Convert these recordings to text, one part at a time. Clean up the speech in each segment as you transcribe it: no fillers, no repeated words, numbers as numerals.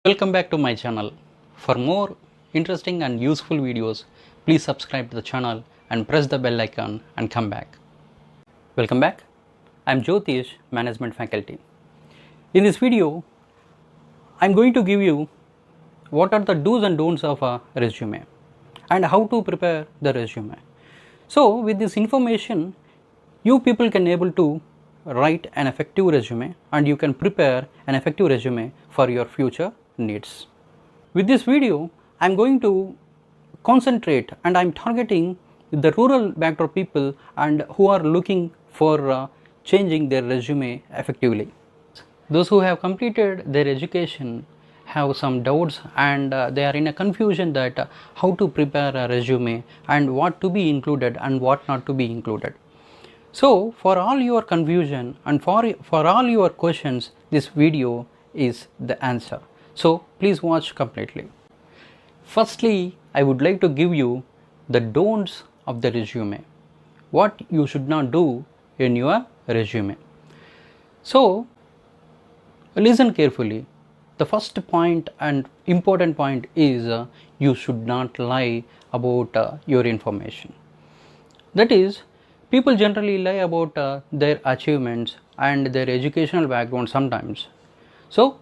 Welcome back to my channel. For more interesting and useful videos, please subscribe to the channel and press the bell icon and come back. Welcome back. I am Jyotish, Management Faculty. In this video, I am going to give you what are the do's and don'ts of a resume and how to prepare the resume. So with this information, you people can able to write an effective resume and you can prepare an effective resume for your future needs. With this video, I am going to concentrate and I am targeting the rural background people and who are looking for changing their resume effectively. Those who have completed their education have some doubts and they are in a confusion that how to prepare a resume and what to be included and what not to be included. So for all your confusion and for all your questions, this video is the answer. So please watch completely. Firstly, I would like to give you the don'ts of the resume. What you should not do in your resume. So listen carefully. The first point and important point is you should not lie about your information. That is, people generally lie about their achievements and their educational background sometimes. So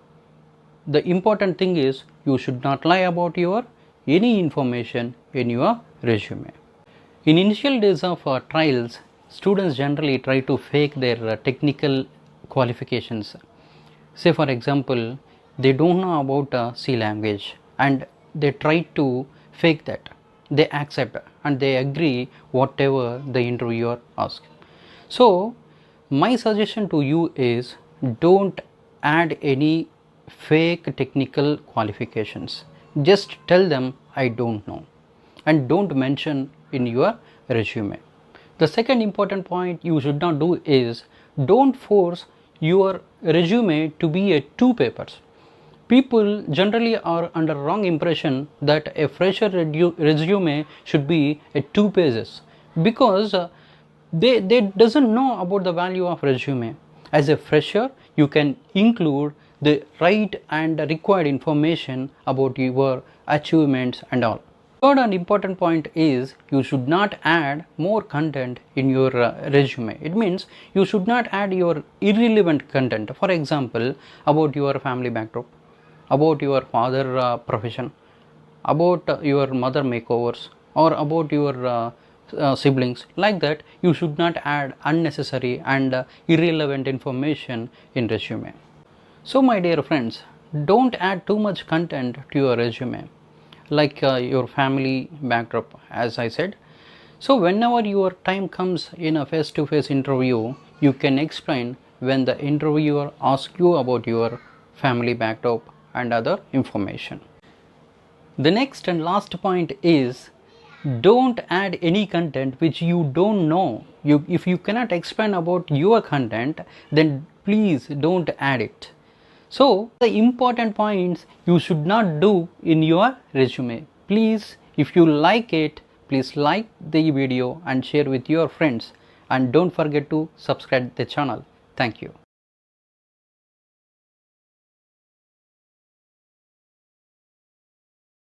the important thing is you should not lie about your any information in your resume. In initial days of trials, students generally try to fake their technical qualifications. Say for example, they don't know about C language and they try to fake that. They accept and they agree whatever the interviewer asks. So my suggestion to you is don't add any fake technical qualifications. Just tell them I don't know and don't mention in your resume. The second important point you should not do is don't force your resume to be a 2 papers. People generally are under wrong impression that a fresher resume should be a 2 pages because they doesn't know about the value of resume. As a fresher, you can include the right and required information about your achievements and all. Third and important point is you should not add more content in your resume. It means you should not add your irrelevant content. For example, about your family backdrop, about your father profession, about your mother makeovers, or about your siblings. Like that, you should not add unnecessary and irrelevant information in resume. So my dear friends, don't add too much content to your resume like your family backdrop, as I said. So whenever your time comes in a face-to-face interview, you can explain when the interviewer asks you about your family backdrop and other information. The next and last point is don't add any content which you don't know. If you cannot explain about your content, then please don't add it. So the important points you should not do in your resume. Please, if you like it, please like the video and share with your friends, and don't forget to subscribe the channel. Thank you.